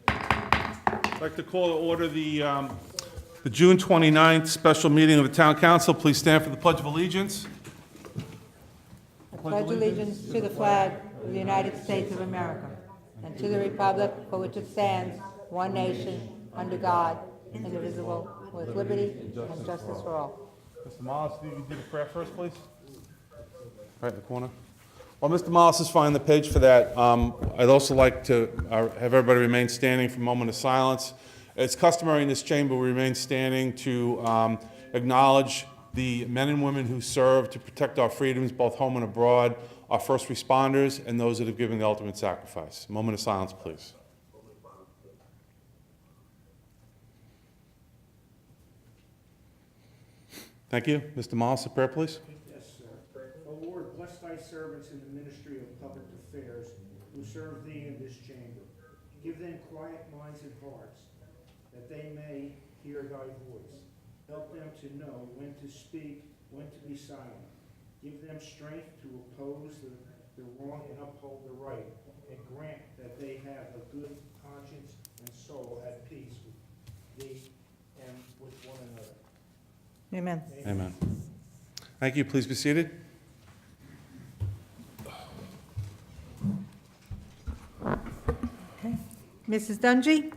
I'd like to call to order the June 29th special meeting of the Town Council. Please stand for the Pledge of Allegiance. I pledge allegiance to the flag of the United States of America and to the republic for which it stands, one nation, under God, indivisible, with liberty and justice for all. Mr. Mollis, if you could do the prayer first, please. Right in the corner. While Mr. Mollis is finding the page for that, I'd also like to have everybody remain standing for a moment of silence. It's customary in this chamber we remain standing to acknowledge the men and women who serve to protect our freedoms, both home and abroad, our first responders, and those that have given the ultimate sacrifice. A moment of silence, please. Thank you. Mr. Mollis, a prayer, please. Yes, sir. O Lord, bless thy servants in the ministry of public affairs who serve thee in this chamber. Give them quiet minds and hearts, that they may hear thy voice. Help them to know when to speak, when to be silent. Give them strength to oppose the wrong and uphold the right, and grant that they have a good conscience and soul at peace with thee and with one another. Amen. Amen. Thank you. Please be seated. Okay. Mrs. Dungy?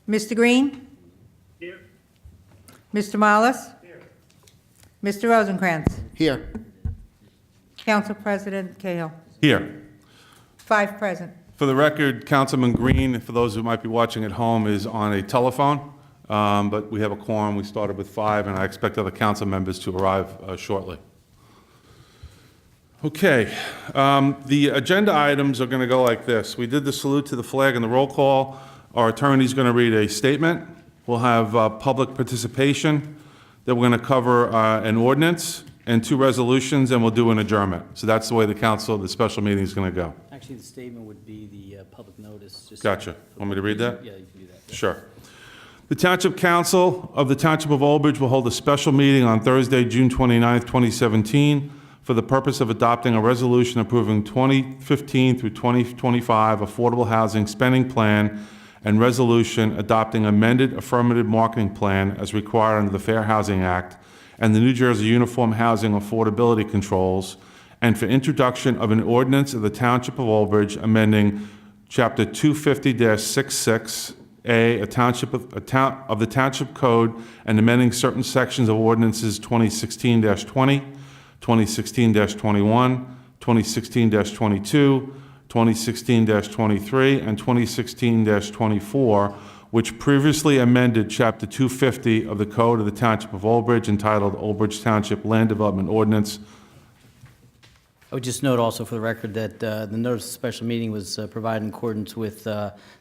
Mr. Green? Here. Mr. Mollis? Here. Mr. Rosencrantz? Here. Council President Cahill? Here. 5 present. For the record, Councilman Green, for those who might be watching at home, is on a telephone, but we have a quorum. We started with 5, and I expect other council members to arrive shortly. Okay, the agenda items are going to go like this. We did the salute to the flag and the roll call. Our attorney's going to read a statement. We'll have public participation. Then we're going to cover an ordinance and 2 resolutions, and we'll do an adjournment. So that's the way the council, the special meeting is going to go. Actually, the statement would be the public notice. Just Gotcha. Want me to read that? Yeah, you can do that. Sure. The Township Council of the Township of Old Bridge will hold a special meeting on Thursday, June 29th, 2017, for the purpose of adopting a resolution approving 2015 through 2025 affordable housing spending plan and resolution adopting amended affirmative marketing plan as required under the Fair Housing Act and the New Jersey Uniform Housing Affordability Controls, and for introduction of an ordinance of the Township of Old Bridge amending Chapter 250-66A, of the Township Code, and amending certain sections of ordinances 2016-20, 2016-21, 2016-22, 2016-23, and 2016-24, which previously amended Chapter 250 of the Code of the Township of Old Bridge entitled Old Bridge Township Land Development Ordinance. I would just note also for the record that the notice of special meeting was provided in accordance with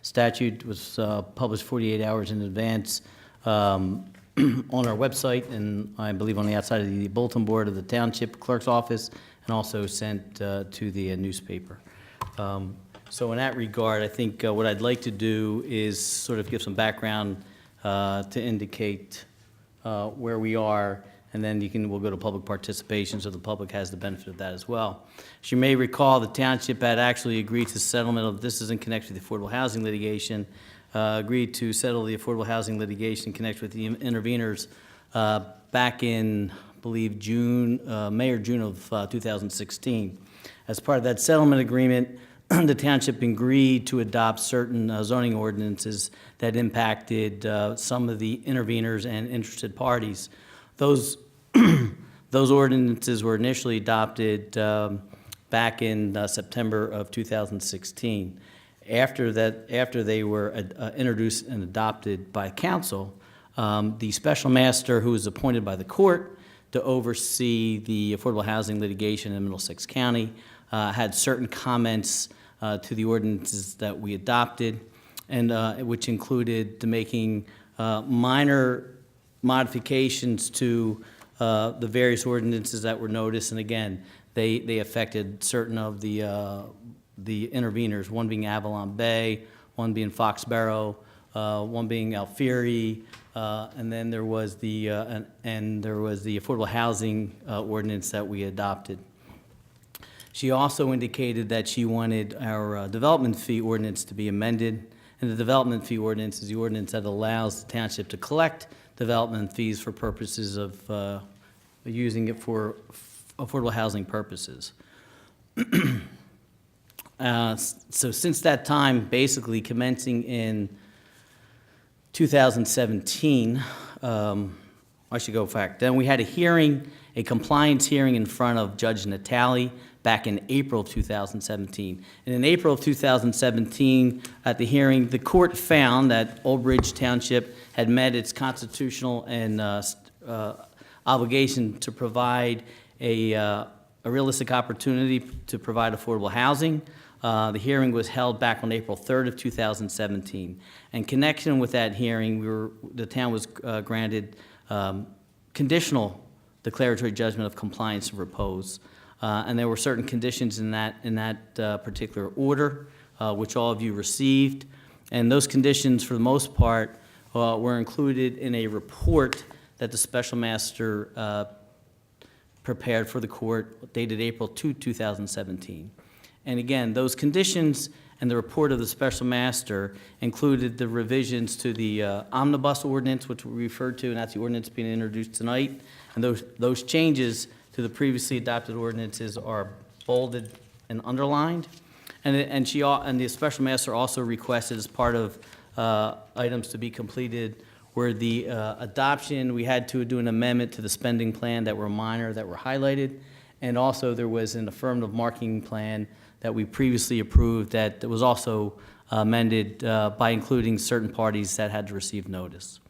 statute, was published 48 hours in advance on our website, and I believe on the outside of the bulletin board of the Township Clerk's office, and also sent to the newspaper. So in that regard, I think what I'd like to do is sort of give some background to indicate where we are, and then we'll go to public participation so the public has the benefit of that as well. As you may recall, the Township had actually agreed to settlement of, this is in connection with the affordable housing litigation, agreed to settle the affordable housing litigation in connection with the interveners back in, I believe, May or June of 2016. As part of that settlement agreement, the Township agreed to adopt certain zoning ordinances that impacted some of the interveners and interested parties. Those ordinances were initially adopted back in September of 2016. After they were introduced and adopted by council, the special master who was appointed by the court to oversee the affordable housing litigation in Middlesex County had certain comments to the ordinances that we adopted, and which included making minor modifications to the various ordinances that were noticed. And again, they affected certain of the interveners, one being Avalon Bay, one being Foxborough, one being Alfieri, and then there was the affordable housing ordinance that we adopted. She also indicated that she wanted our development fee ordinance to be amended. And the development fee ordinance is the ordinance that allows the township to collect development fees for purposes of using it for affordable housing purposes. So since that time, basically commencing in 2017, I should go back. Then we had a hearing, a compliance hearing in front of Judge Natali back in April of 2017. And in April of 2017, at the hearing, the court found that Old Bridge Township had met its constitutional and obligation to provide a realistic opportunity to provide affordable housing. The hearing was held back on April 3rd of 2017. In connection with that hearing, the town was granted conditional declaratory judgment of compliance and repose. And there were certain conditions in that particular order, which all of you received. And those conditions, for the most part, were included in a report that the special master prepared for the court dated April 2, 2017. And again, those conditions and the report of the special master included the revisions to the omnibus ordinance, which we referred to, and that's the ordinance being introduced tonight. And those changes to the previously adopted ordinances are bolded and underlined. And the special master also requested, as part of items to be completed, where the adoption, we had to do an amendment to the spending plan that were minor, that were highlighted. And also there was an affirmative marking plan that we previously approved that was also amended by including certain parties that had to receive notice.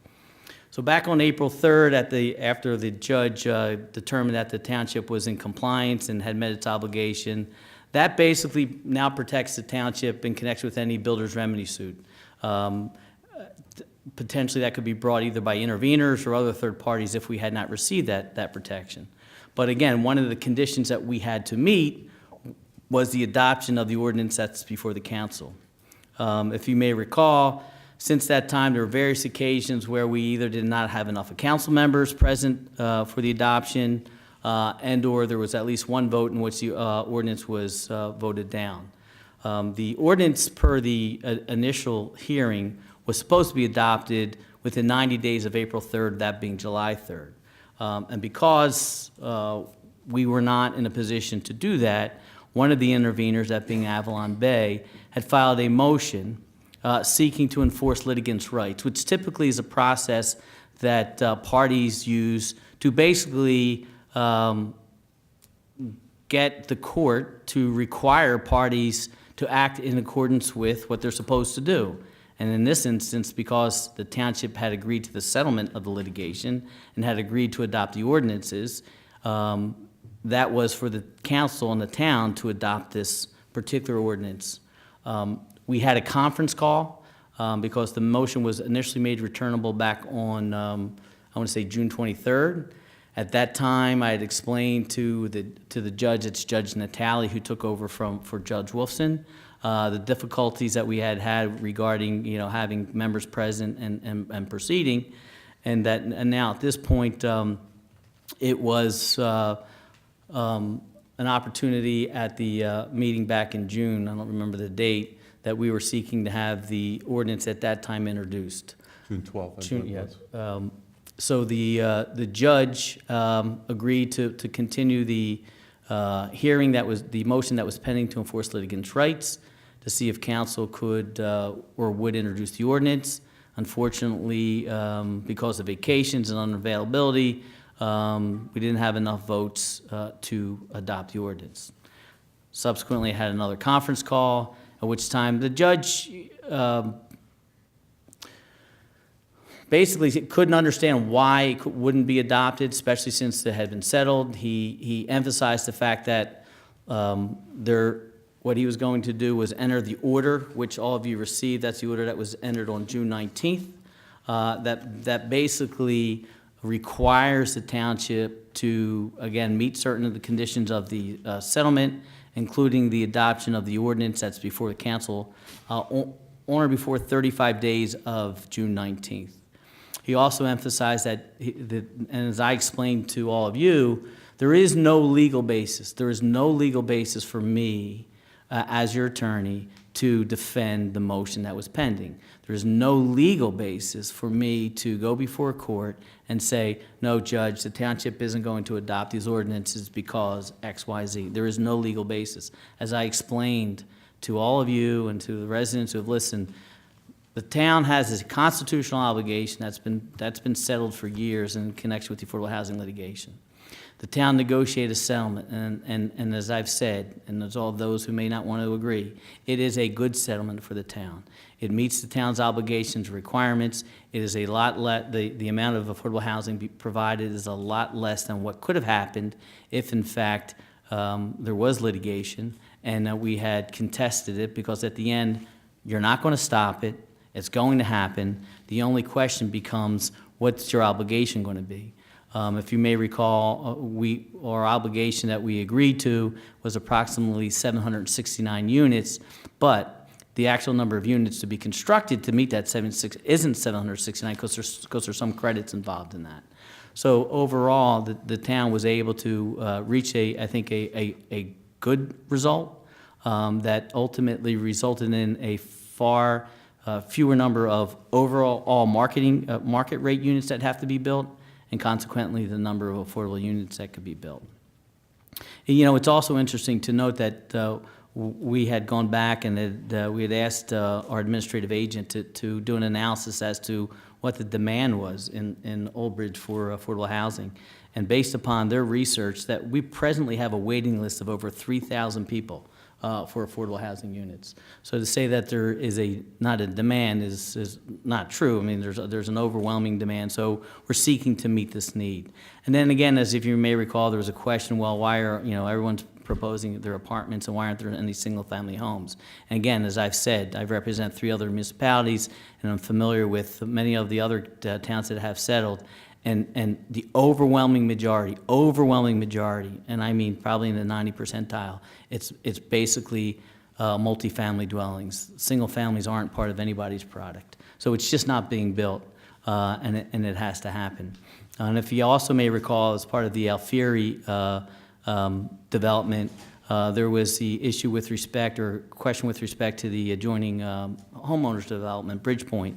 So back on April 3rd, after the judge determined that the township was in compliance and had met its obligation, that basically now protects the township in connection with any builder's remedy suit. Potentially that could be brought either by interveners or other third parties if we had not received that protection. But again, one of the conditions that we had to meet was the adoption of the ordinance that's before the council. If you may recall, since that time, there were various occasions where we either did not have enough council members present for the adoption, and/or there was at least one vote in which the ordinance was voted down. The ordinance, per the initial hearing, was supposed to be adopted within 90 days of April 3rd, that being July 3rd. And because we were not in a position to do that, one of the interveners, that being Avalon Bay, had filed a motion seeking to enforce litigants' rights, which typically is a process that parties use to basically get the court to require parties to act in accordance with what they're supposed to do. And in this instance, because the township had agreed to the settlement of the litigation and had agreed to adopt the ordinances, that was for the council and the town to adopt this particular ordinance. We had a conference call because the motion was initially made returnable back on, I want to say June 23rd. At that time, I had explained to the judge, it's Judge Natali, who took over for Judge Wolfson, the difficulties that we had regarding, having members present and proceeding, and now at this point, it was an opportunity at the meeting back in June, I don't remember the date, that we were seeking to have the ordinance at that time introduced. June 12th. June, yes. So the judge agreed to continue the hearing the motion that was pending to enforce litigants' rights, to see if council could or would introduce the ordinance. Unfortunately, because of vacations and unavailability, we didn't have enough votes to adopt the ordinance. Subsequently, I had another conference call, at which time the judge basically couldn't understand why it wouldn't be adopted, especially since it had been settled. He emphasized the fact that what he was going to do was enter the order, which all of you received. That's the order that was entered on June 19th. That basically requires the township to, again, meet certain of the conditions of the settlement, including the adoption of the ordinance that's before the council on or before 35 days of June 19th. He also emphasized that, and as I explained to all of you, There is no legal basis. There is no legal basis for me, as your attorney, to defend the motion that was pending. There is no legal basis for me to go before court and say, no, Judge, the township isn't going to adopt these ordinances because X, Y, Z. There is no legal basis. As I explained to all of you and to the residents who have listened, the town has this constitutional obligation that's been settled for years in connection with the affordable housing litigation. The town negotiated a settlement, and as I've said, and there's all those who may not want to agree, it is a good settlement for the town. It meets the town's obligations, requirements. It is a lot the amount of affordable housing provided is a lot less than what could have happened if, in fact, there was litigation and we had contested it, because at the end, you're not going to stop it. It's going to happen. The only question becomes, what's your obligation going to be? If you may recall, our obligation that we agreed to was approximately 769 units, but the actual number of units to be constructed to meet that 76 isn't 769 because there's some credits involved in that. So overall, the town was able to reach I think a good result that ultimately resulted in a far fewer number of overall market rate units that have to be built, and consequently the number of affordable units that could be built. You know, it's also interesting to note that we had gone back and we had asked our administrative agent to do an analysis as to what the demand was in Old Bridge for affordable housing. And based upon their research, that we presently have a waiting list of over 3,000 people for affordable housing units. So to say that there is not a demand is not true. I mean, there's an overwhelming demand, so we're seeking to meet this need. And then again, as if you may recall, there was a question, well, why are, everyone's proposing their apartments and why aren't there any single-family homes? And again, as I've said, I represent 3 other municipalities, and I'm familiar with many of the other towns that have settled. And the overwhelming majority, and I mean probably in the 90 percentile, it's basically multifamily dwellings. Single families aren't part of anybody's product. So it's just not being built, and it has to happen. And if you also may recall, as part of the Alfieri development, there was the issue with respect, or question with respect to the adjoining homeowners development, Bridgepoint.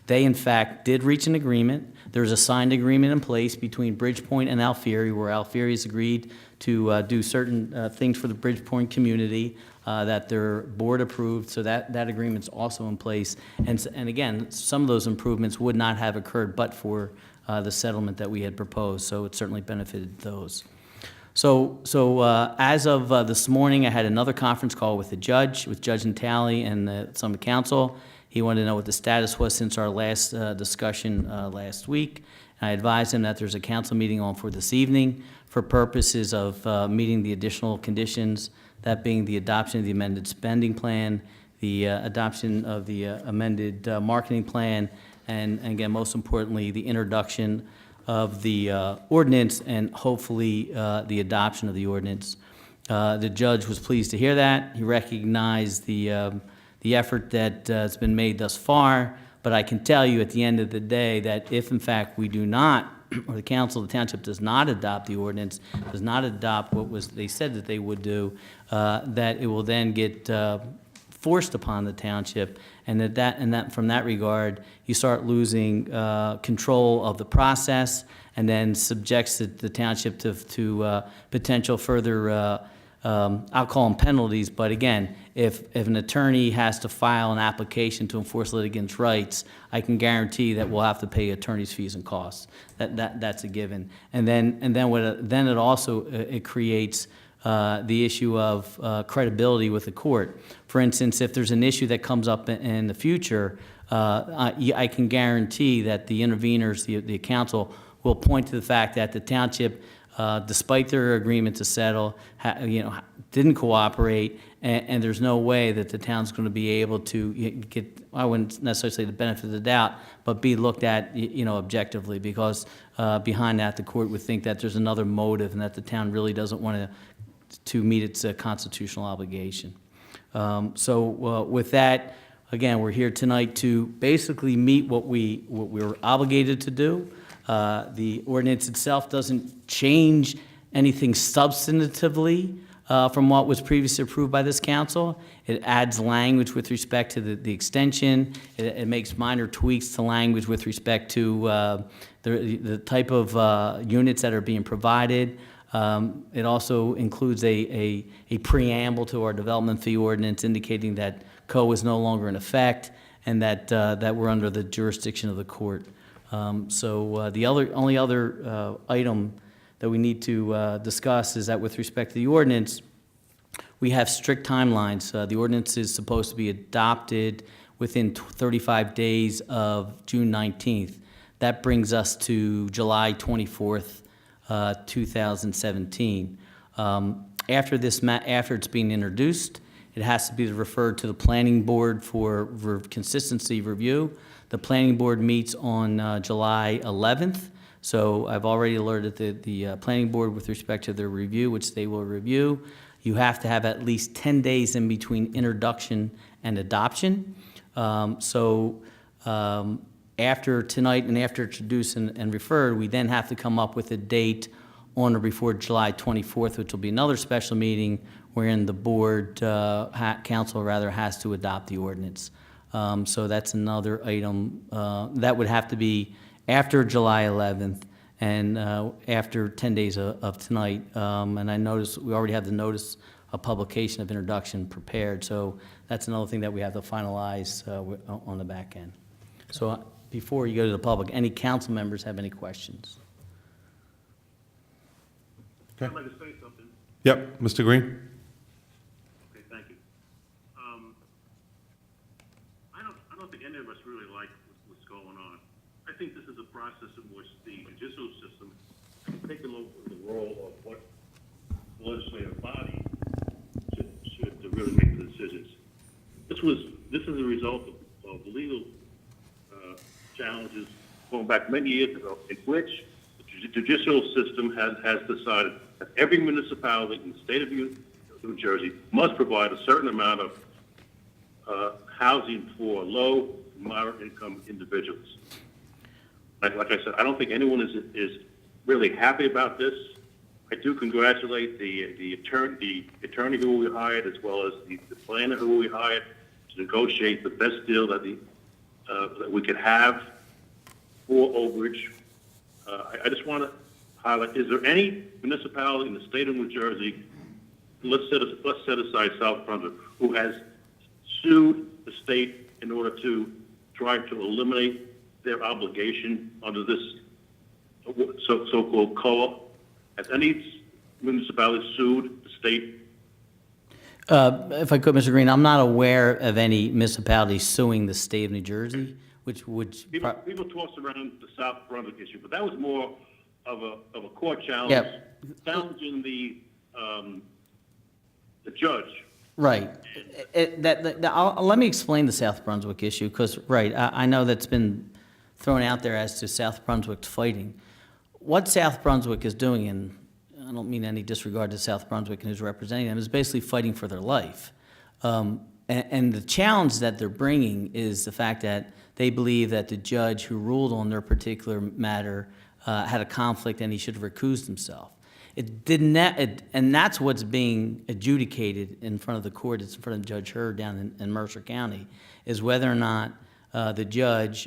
They, in fact, did reach an agreement. There's a signed agreement in place between Bridgepoint and Alfieri, where Alfieri has agreed to do certain things for the Bridgepoint community that their board approved, so that agreement's also in place. And again, some of those improvements would not have occurred but for the settlement that we had proposed, so it certainly benefited those. So as of this morning, I had another conference call with Judge Natali and some of the council. He wanted to know what the status was since our last discussion last week. And I advised him that there's a council meeting on for this evening for purposes of meeting the additional conditions, that being the adoption of the amended spending plan, the adoption of the amended marketing plan, and again, most importantly, the introduction of the ordinance and hopefully the adoption of the ordinance. The judge was pleased to hear that. He recognized the effort that has been made thus far, but I can tell you at the end of the day that if in fact we do not, or the council, the township does not adopt the ordinance, does not adopt what they said that they would do, that it will then get forced upon the township, and that from that regard, you start losing control of the process, and then subjects the township to potential further I'll call them penalties, but again, if an attorney has to file an application to enforce litigants' rights, I can guarantee that we'll have to pay attorney's fees and costs. That's a given. And then it also creates the issue of credibility with the court. For instance, if there's an issue that comes up in the future, I can guarantee that the interveners, the council, will point to the fact that the township, despite their agreement to settle, didn't cooperate, and there's no way that the town's going to be able to get, I wouldn't necessarily say the benefit of the doubt, but be looked at, objectively, because behind that, the court would think that there's another motive and that the town really doesn't want to meet its constitutional obligation. With that, again, we're here tonight to basically meet what we were obligated to do. The ordinance itself doesn't change anything substantively from what was previously approved by this council. It adds language with respect to the extension. It makes minor tweaks to language with respect to the type of units that are being provided. It also includes a preamble to our development fee ordinance indicating that CO is no longer in effect and that we're under the jurisdiction of the court. The only other item that we need to discuss is that with respect to the ordinance, we have strict timelines. The ordinance is supposed to be adopted within 35 days of June 19th. That brings us to July 24th, 2017. After it's being introduced, it has to be referred to the planning board for consistency review. The planning board meets on July 11th. So I've already alerted the planning board with respect to their review, which they will review. You have to have at least 10 days in between introduction and adoption. After tonight and after introduced and referred, we then have to come up with a date on or before July 24th, which will be another special meeting wherein the board, council rather, has to adopt the ordinance. So that's another item. That would have to be after July 11th and after 10 days of tonight. And I noticed we already have the notice of publication of introduction prepared. So that's another thing that we have to finalize on the back end. So before you go to the public, any council members have any questions? Okay. I'd like to say something. Yep, Mr. Green? Okay, thank you. I don't think any of us really like what's going on. I think this is a process in which the judicial system has taken over the role of what the legislative body should really make the decisions. This is a result of legal challenges going back many years ago, in which the judicial system has decided that every municipality in the state of New Jersey must provide a certain amount of housing for low, moderate income individuals. Like I said, I don't think anyone is really happy about this. I do congratulate the attorney who we hired, as well as the planner who we hired, to negotiate the best deal that we could have for overage. I just want to highlight: is there any municipality in the state of New Jersey, let's set aside South Brunswick, who has sued the state in order to try to eliminate their obligation under this so-called co-op? Has any municipality sued the state? If I could, Mr. Green, I'm not aware of any municipality suing the state of New Jersey, which would... People toss around the South Brunswick issue, but that was more of a court challenge, challenging the judge. Right. Let me explain the South Brunswick issue, because, right, I know that's been thrown out there as to South Brunswick's fighting. What South Brunswick is doing, and I don't mean any disregard to South Brunswick and who's representing them, is basically fighting for their life. And the challenge that they're bringing is the fact that they believe that the judge who ruled on their particular matter had a conflict and he should have recused himself. It didn't, and that's what's being adjudicated in front of the court. It's in front of Judge Hurd down in Mercer County, is whether or not the judge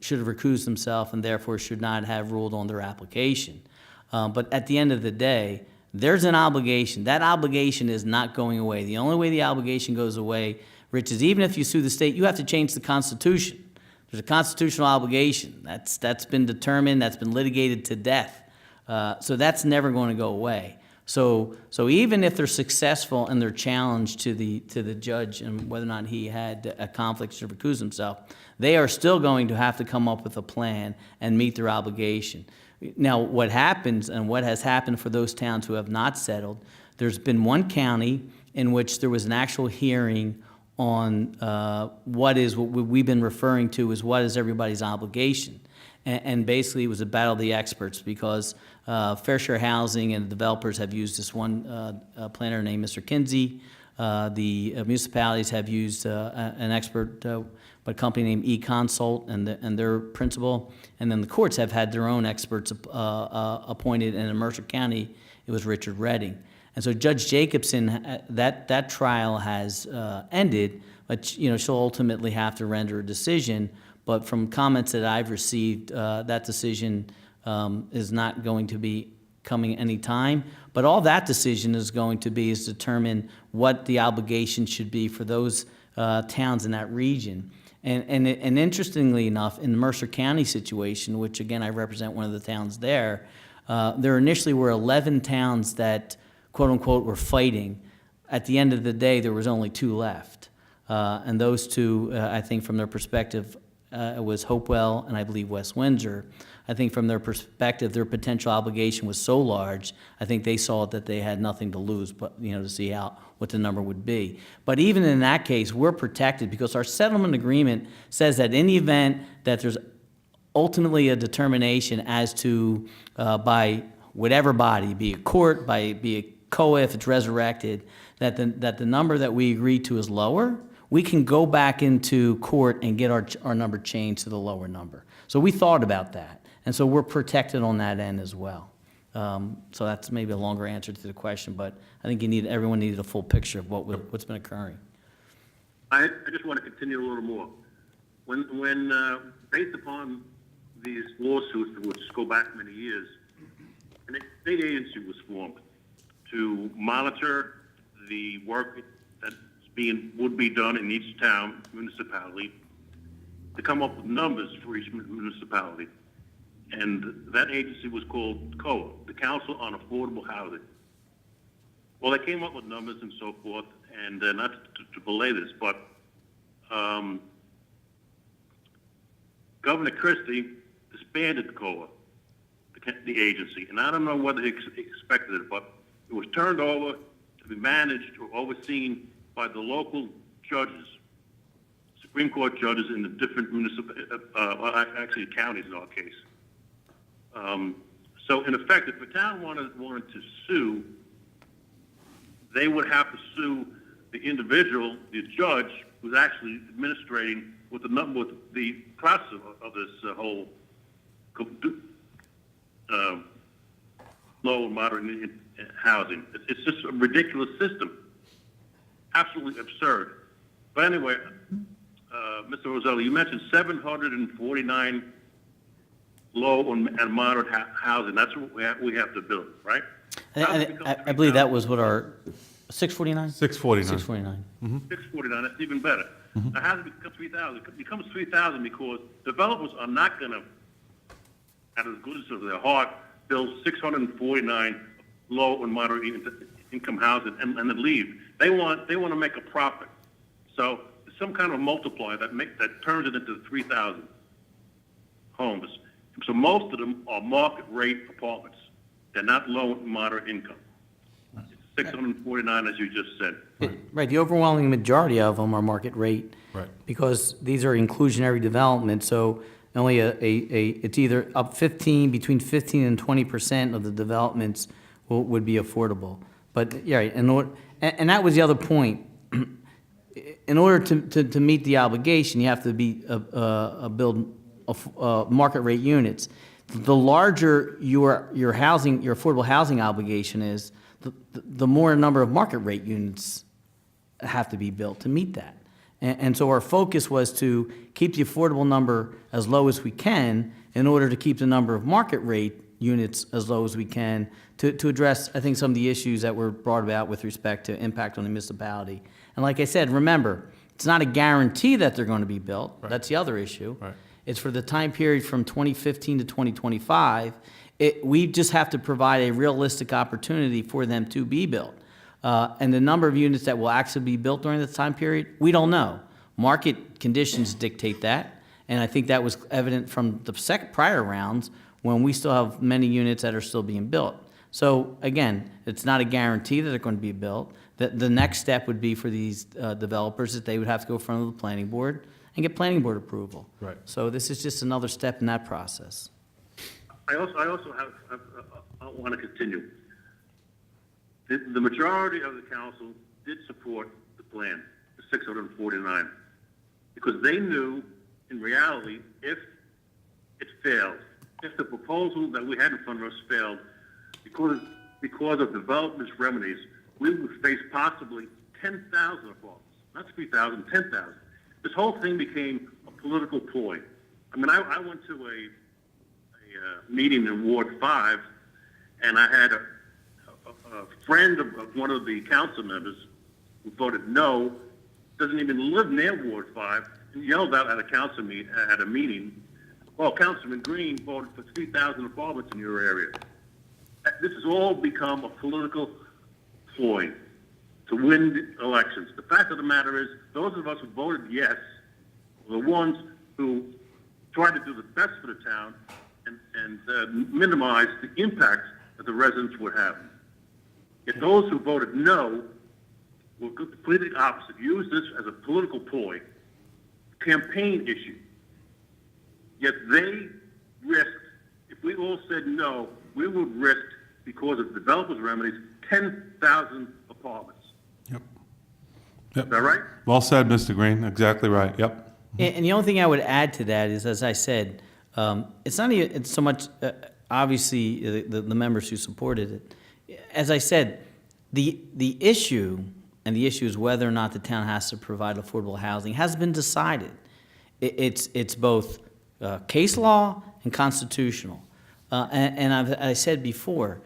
should have recused himself and therefore should not have ruled on their application. But at the end of the day, there's an obligation. That obligation is not going away. The only way the obligation goes away, Rich, is even if you sue the state, you have to change the Constitution. There's a constitutional obligation. That's been determined, that's been litigated to death. So that's never going to go away. So even if they're successful in their challenge to the judge and whether or not he had a conflict to recuse himself, they are still going to have to come up with a plan and meet their obligation. Now, what happens and what has happened for those towns who have not settled, there's been one county in which there was an actual hearing on what we've been referring to as what is everybody's obligation. And basically it was a battle of the experts, because Fair Share Housing and the developers have used this one planner named Mr. Kinsey. The municipalities have used an expert, a company named eConsult and their principal. And then the courts have had their own experts appointed, and in Mercer County, it was Richard Redding. And so Judge Jacobson, that trial has ended, but, you know, she'll ultimately have to render a decision. But from comments that I've received, that decision is not going to be coming any time. But all that decision is going to be is determine what the obligation should be for those towns in that region. And interestingly enough, in the Mercer County situation, which again, I represent one of the towns there, there initially were 11 towns that, quote unquote, were fighting. At the end of the day, there was only 2 left. And those 2, I think from their perspective, was Hopewell and I believe West Windsor. I think from their perspective, their potential obligation was so large, I think they saw that they had nothing to lose, but, you know, to see what the number would be. But even in that case, we're protected because our settlement agreement says that in the event that there's ultimately a determination as to, by whatever body, be it court, be it COA if it's resurrected, that the number that we agreed to is lower, we can go back into court and get our number changed to the lower number. So we thought about that. And so we're protected on that end as well. So that's maybe a longer answer to the question, but I think everyone needed a full picture of what's been occurring. I just want to continue a little more. When based upon these lawsuits, which go back many years, an state agency was formed to monitor the work that would be done in each town, municipality, to come up with numbers for each municipality. And that agency was called COA, the Council on Affordable Housing. Well, they came up with numbers and so forth, and not to belay this, but Governor Christie disbanded COA, the agency, and I don't know whether he expected it, but it was turned over to be managed or overseen by the local judges, Supreme Court judges in the different actually counties in our case. So in effect, if a town wanted to sue, they would have to sue the individual, the judge, who's actually administrating with the process of this whole low and moderate housing. It's just a ridiculous system, absolutely absurd. But anyway, Mr. Roselli, you mentioned 749 low and moderate housing. That's what we have to build, right? I believe that was what our 649? 649. 649. 649, that's even better. Now, how does it become 3,000? It becomes 3,000 because developers are not going to, out of the goodness of their heart, build 649 low and moderate income housing and then leave. They want to make a profit. So some kind of multiplier that turns it into 3,000 homes. So most of them are market rate apartments. They're not low and moderate income. It's 649, as you just said. Right, the overwhelming majority of them are market rate. Right. Because these are inclusionary developments, so only it's either up between 15 and 20% of the developments would be affordable. But, yeah, and that was the other point. In order to meet the obligation, you have to build market rate units. The larger your affordable housing obligation is, the more number of market rate units have to be built to meet that. And so our focus was to keep the affordable number as low as we can in order to keep the number of market rate units as low as we can to address, I think, some of the issues that were brought about with respect to impact on the municipality. And like I said, remember, it's not a guarantee that they're going to be built. Right. That's the other issue. Right. It's for the time period from 2015 to 2025. We just have to provide a realistic opportunity for them to be built. And the number of units that will actually be built during this time period, we don't know. Market conditions dictate that, and I think that was evident from the prior rounds when we still have many units that are still being built. So again, it's not a guarantee that they're going to be built. The next step would be for these developers that they would have to go in front of the planning board and get planning board approval. Right. So this is just another step in that process. I also I want to continue. The majority of the council did support the plan, the 649, because they knew, in reality, if it failed, if the proposal that we had in front of us failed, because because of development's remedies, we would face possibly 10,000 apartments, not 3,000, 10,000. This whole thing became a political ploy. I mean, I went to a meeting in Ward 5, and I had a friend of one of the council members who voted no, doesn't even live near Ward 5, and yelled out at a meeting, well, Councilman Green voted for 3,000 apartments in your area. This has all become a political ploy to win elections. The fact of the matter is, those of us who voted yes were the ones who tried to do the best for the town and minimize the impact that the residents would have. Yet those who voted no were completely opposite, used this as a political ploy, campaign issue. Yet they risked, if we all said no, we would risk, because of developers' remedies, 10,000 apartments. Yep. Is that right? Well said, Mr. Green. Exactly right. Yep. And the only thing I would add to that is, as I said, it's not even, it's so much, obviously, the members who supported it. As I said, the issue, and the issue is whether or not the town has to provide affordable housing, has been decided. It's both case law and constitutional. I said before,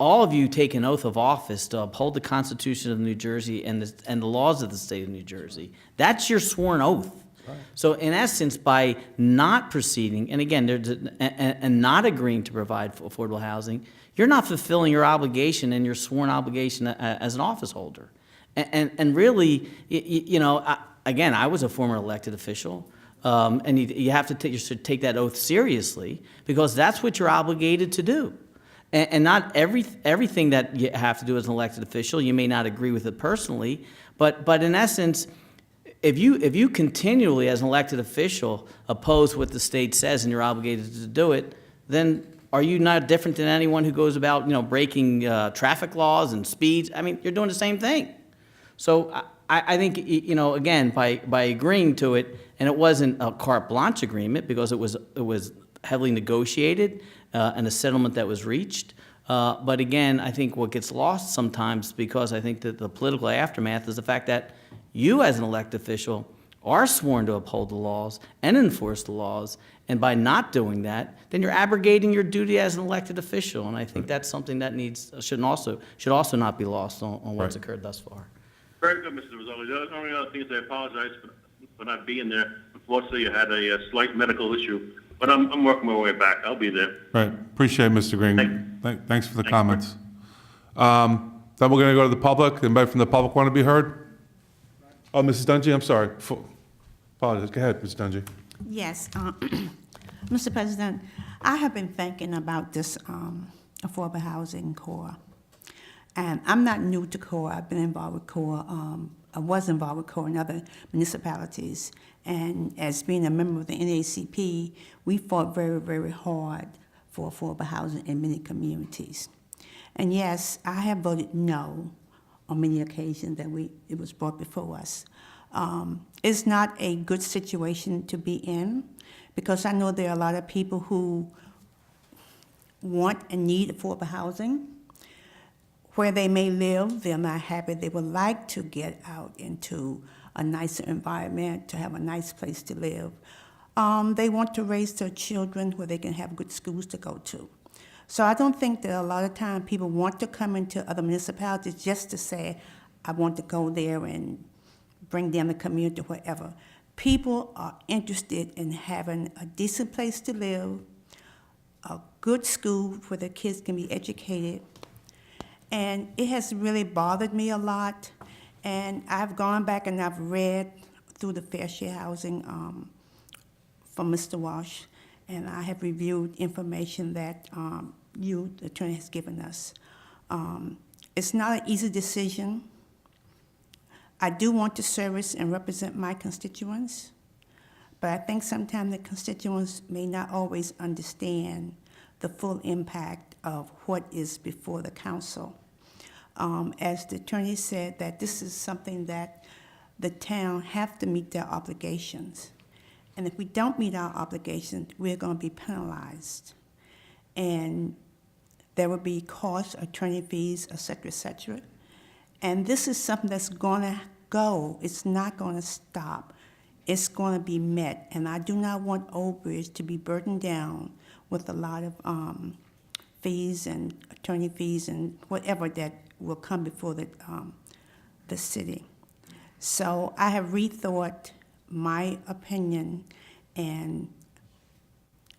all of you take an oath of office to uphold the Constitution of New Jersey and the laws of the state of New Jersey. That's your sworn oath. Right. So in essence, by not proceeding, and again, and not agreeing to provide for affordable housing, you're not fulfilling your obligation and your sworn obligation as an office holder. And really, you know, again, I was a former elected official. And you have to you should take that oath seriously, because that's what you're obligated to do. And not everything that you have to do as an elected official, you may not agree with it personally, but in essence, if you continually as an elected official oppose what the state says and you're obligated to do it, then are you not different than anyone who goes about, you know, breaking traffic laws and speeds? I mean, you're doing the same thing. So I think, you know, again, by agreeing to it, and it wasn't a carte blanche agreement, because it was heavily negotiated and a settlement that was reached. But again, I think what gets lost sometimes, because I think that the political aftermath, is the fact that you as an elected official are sworn to uphold the laws and enforce the laws, and by not doing that, then you're abrogating your duty as an elected official. And I think that's something that should also not be lost on what's occurred thus far. Very good, Mr. Rizzoli. The only other thing is I apologize for not being there. Unfortunately, I had a slight medical issue, but I'm working my way back. I'll be there. Right. Appreciate it, Mr. Green. Thanks for the comments. Then we're going to go to the public. Anybody from the public want to be heard? Oh, Mrs. Dungy, I'm sorry. Apologize. Go ahead, Mrs. Dungy. Yes, Mr. President, I have been thinking about this affordable housing core. And I'm not new to CORE. I've been involved with CORE. I was involved with CORE in other municipalities. And as being a member of the NACP, we fought very, very hard for affordable housing in many communities. And yes, I have voted no on many occasions that it was brought before us. It's not a good situation to be in, because I know there are a lot of people who want and need affordable housing. Where they may live, they're not happy. They would like to get out into a nicer environment, to have a nice place to live. They want to raise their children where they can have good schools to go to. So I don't think that a lot of time people want to come into other municipalities just to say, I want to go there and bring down the community, whatever. People are interested in having a decent place to live, a good school where their kids can be educated. And it has really bothered me a lot. And I've gone back and I've read through the fair share housing from Mr. Walsh, and I have reviewed information that the attorney, has given us. It's not an easy decision. I do want to service and represent my constituents, but I think sometimes the constituents may not always understand the full impact of what is before the council. As the attorney said, that this is something that the town have to meet their obligations. And if we don't meet our obligations, we're going to be penalized. And there will be costs, attorney fees, et cetera, et cetera. And this is something that's going to go. It's not going to stop. It's going to be met. And I do not want Old Bridge to be burdened down with a lot of fees and attorney fees and whatever that will come before the city. So I have rethought my opinion, and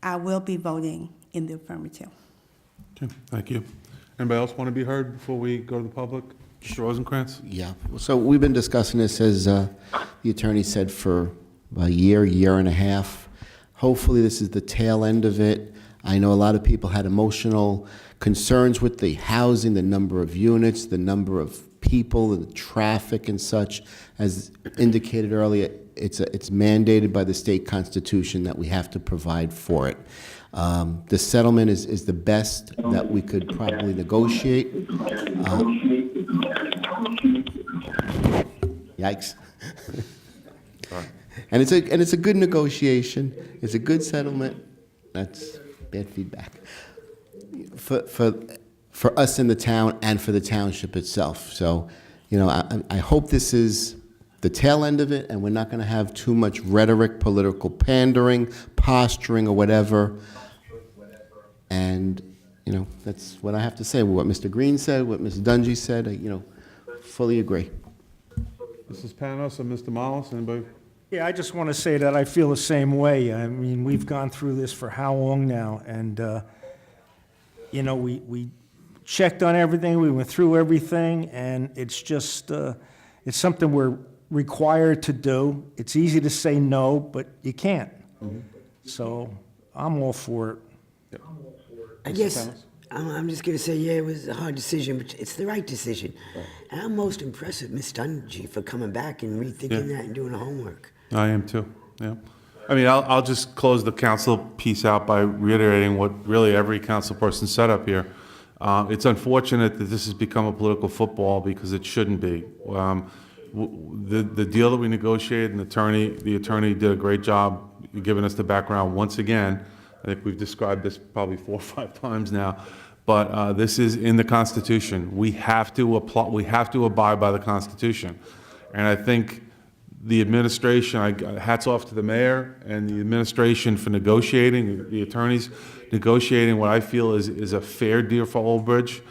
I will be voting in the affirmative. Okay, thank you. Anybody else want to be heard before we go to the public? Mr. Rosencrantz? Yeah, so we've been discussing this, as the attorney said, for a year and a half. Hopefully, this is the tail end of it. I know a lot of people had emotional concerns with the housing, the number of units, the number of people, the traffic and such. As indicated earlier, it's mandated by the state constitution that we have to provide for it. The settlement is the best that we could probably negotiate. Yikes. And it's a good negotiation. It's a good settlement. That's bad feedback for us in the town and for the township itself. So, I hope this is the tail end of it, and we're not going to have too much rhetoric, political pandering, posturing, or whatever. And that's what I have to say. What Mr. Green said, what Ms. Dungy said, fully agree. Mrs. Panos or Mr. Mollis, anybody? Yeah, I just want to say that I feel the same way. I mean, we've gone through this for how long now? And, we checked on everything, we went through everything, and it's just, it's something we're required to do. It's easy to say no, but you can't. Mm-hmm. So I'm all for it. I guess I'm just going to say, yeah, it was a hard decision, but it's the right decision. And I'm most impressed with Ms. Dungy for coming back and rethinking that and doing the homework. I am too, yeah. I mean, I'll just close the council piece out by reiterating what really every council person said up here. It's unfortunate that this has become a political football because it shouldn't be. The deal that we negotiated, and the attorney did a great job giving us the background once again. I think we've described this probably 4 or 5 times now, but this is in the Constitution. We have to abide by the Constitution, and I think the administration. Hats off to the mayor and the administration for negotiating. The attorneys negotiating what I feel is a fair deal for Old Bridge.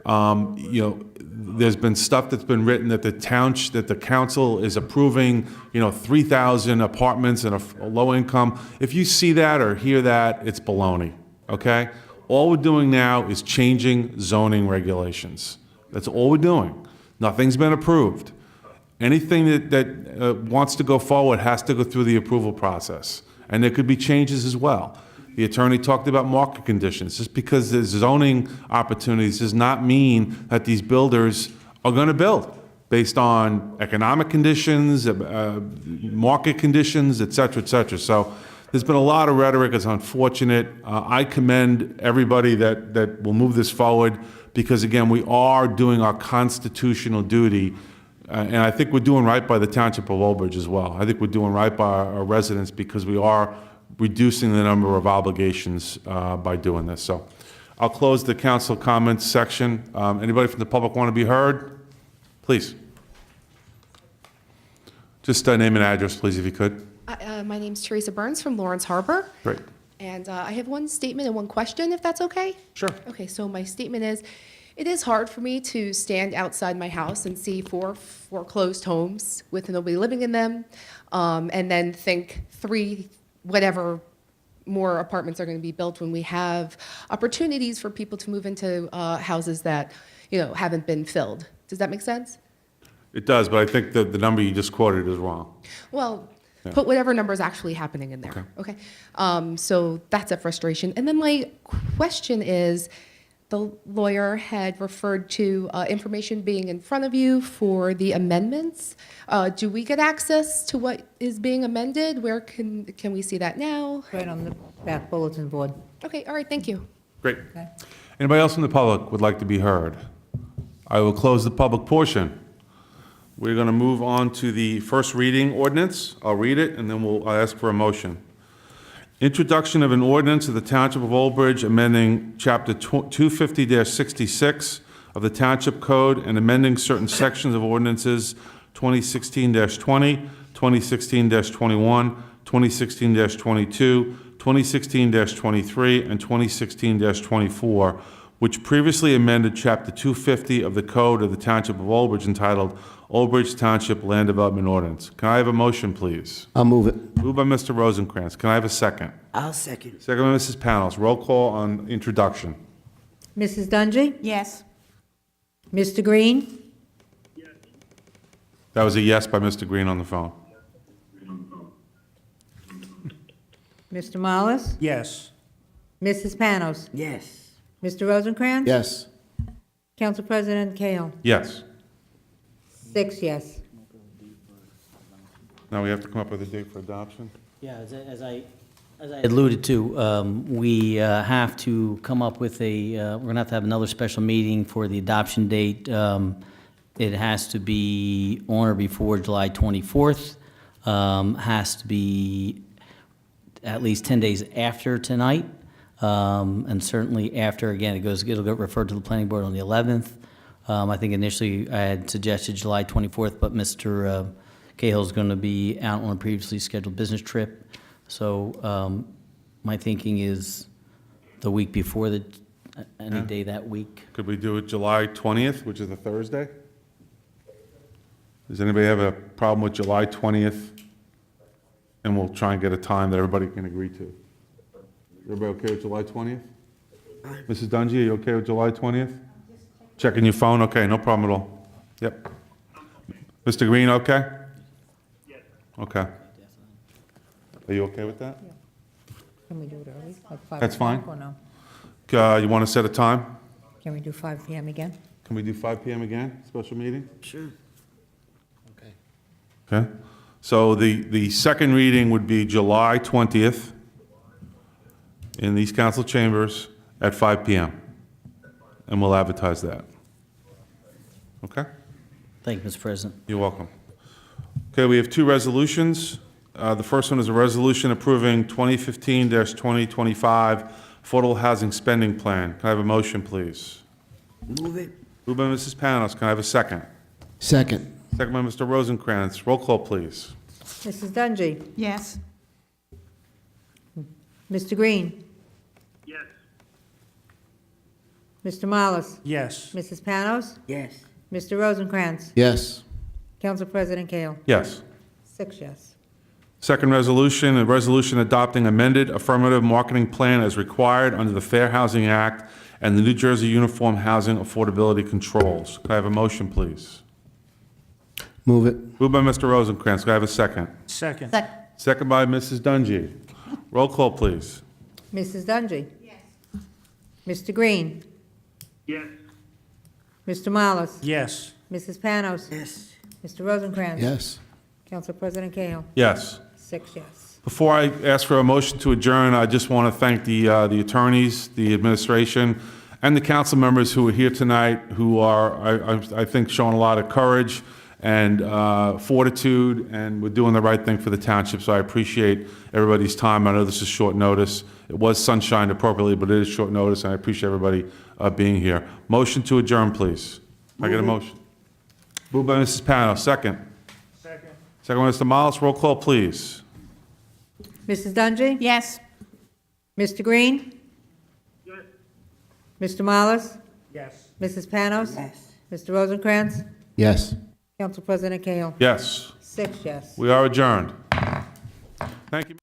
There's been stuff that's been written that the council is approving, 3,000 apartments in a low income. If you see that or hear that, it's baloney, okay? All we're doing now is changing zoning regulations. That's all we're doing. Nothing's been approved. Anything that wants to go forward has to go through the approval process. And there could be changes as well. The attorney talked about market conditions. Just because there's zoning opportunities does not mean that these builders are going to build based on economic conditions, market conditions, et cetera, et cetera. So there's been a lot of rhetoric. It's unfortunate. I commend everybody that will move this forward because, again, we are doing our constitutional duty. And I think we're doing right by the Township of Old Bridge as well. I think we're doing right by our residents because we are reducing the number of obligations by doing this. So I'll close the council comments section. Anybody from the public want to be heard? Please. Just name and address, please, if you could. My name's Teresa Burns from Lawrence Harbor. Great. And I have one statement and one question, if that's okay? Sure. Okay, so my statement is, it is hard for me to stand outside my house and see 4 foreclosed homes with nobody living in them, and then think 3 whatever more apartments are going to be built when we have opportunities for people to move into houses that, haven't been filled. Does that make sense? It does, but I think the number you just quoted is wrong. Well, put whatever number is actually happening in there. Okay. So that's a frustration. And then my question is, the lawyer had referred to information being in front of you for the amendments. Do we get access to what is being amended? Where can we see that now? Right on the back bulletin board. Okay, all right, thank you. Great. Okay. Anybody else in the public would like to be heard? I will close the public portion. We're going to move on to the first reading ordinance. I'll read it, and then I'll ask for a motion. Introduction of an ordinance of the Township of Old Bridge amending Chapter 250-66 of the Township Code and amending certain sections of ordinances 2016-20, 2016-21, 2016-22, 2016-23, and 2016-24, which previously amended Chapter 250 of the Code of the Township of Old Bridge entitled Old Bridge Township Land Development Ordinance. Can I have a motion, please? I'll move it. Moved by Mr. Rosencrantz. Can I have a second? I'll second. Second by Mrs. Panos. Roll call on introduction. Mrs. Dungy? Yes. Mr. Green? That was a yes by Mr. Green on the phone. Mr. Mollis? Yes. Mrs. Panos? Yes. Mr. Rosencrantz? Yes. Council President Cahill? Yes. 6 yes. Now we have to come up with a date for adoption? Yeah, as I alluded to, we have to come up with we're going to have another special meeting for the adoption date. It has to be on or before July 24th, has to be at least 10 days after tonight, and certainly after, again, it'll get referred to the planning board on the 11th. I think initially I had suggested July 24th, but Mr. Cahill's going to be out on a previously scheduled business trip. So my thinking is the week before, any day that week. Could we do it July 20th, which is a Thursday? Does anybody have a problem with July 20th? And we'll try and get a time that everybody can agree to. Everybody okay with July 20th? Mrs. Dungy, are you okay with July 20th? Checking your phone? Okay, no problem at all. Yep. Mr. Green, okay? Yes. Okay. Are you okay with that? Can we do it early, like 5 That's fine. o'clock, or no? You want to set a time? Can we do 5 PM again? Can we do 5 PM again, special meeting? Sure. Okay. So the second reading would be July 20th in these council chambers at 5 PM. And we'll advertise that. Okay? Thank you, Mr. President. You're welcome. Okay, we have 2 resolutions. The first one is a resolution approving 2015-2025 Affordable Housing Spending Plan. Can I have a motion, please? Move it. Moved by Mrs. Panos. Can I have a second? Second. Second by Mr. Rosencrantz. Roll call, please. Mrs. Dungy? Yes. Mr. Green? Yes. Mr. Mollis? Yes. Mrs. Panos? Yes. Mr. Rosencrantz? Yes. Council President Cahill? Yes. 6 yes. Second resolution, a resolution adopting amended affirmative marketing plan as required under the Fair Housing Act and the New Jersey Uniform Housing Affordability Controls. Could I have a motion, please? Move it. Moved by Mr. Rosencrantz. Could I have a second? Second. Second by Mrs. Dungy. Roll call, please. Mrs. Dungy? Yes. Mr. Green? Yes. Mr. Mollis? Yes. Mrs. Panos? Yes. Mr. Rosencrantz? Yes. Council President Cahill? Yes. 6 yes. Before I ask for a motion to adjourn, I just want to thank the attorneys, the administration, and the council members who are here tonight, who are, I think, showing a lot of courage and fortitude, and we're doing the right thing for the township, so I appreciate everybody's time. I know this is short notice. It was sunshined appropriately, but it is short notice, and I appreciate everybody being here. Motion to adjourn, please. Can I get a motion? Moved by Mrs. Panos. Second. Second. Second by Mr. Mollis. Roll call, please. Mrs. Dungy? Yes. Mr. Green? Yes. Mr. Mollis? Yes. Mrs. Panos? Yes. Mr. Rosencrantz? Yes. Council President Cahill? Yes. 6 yes. We are adjourned. Thank you.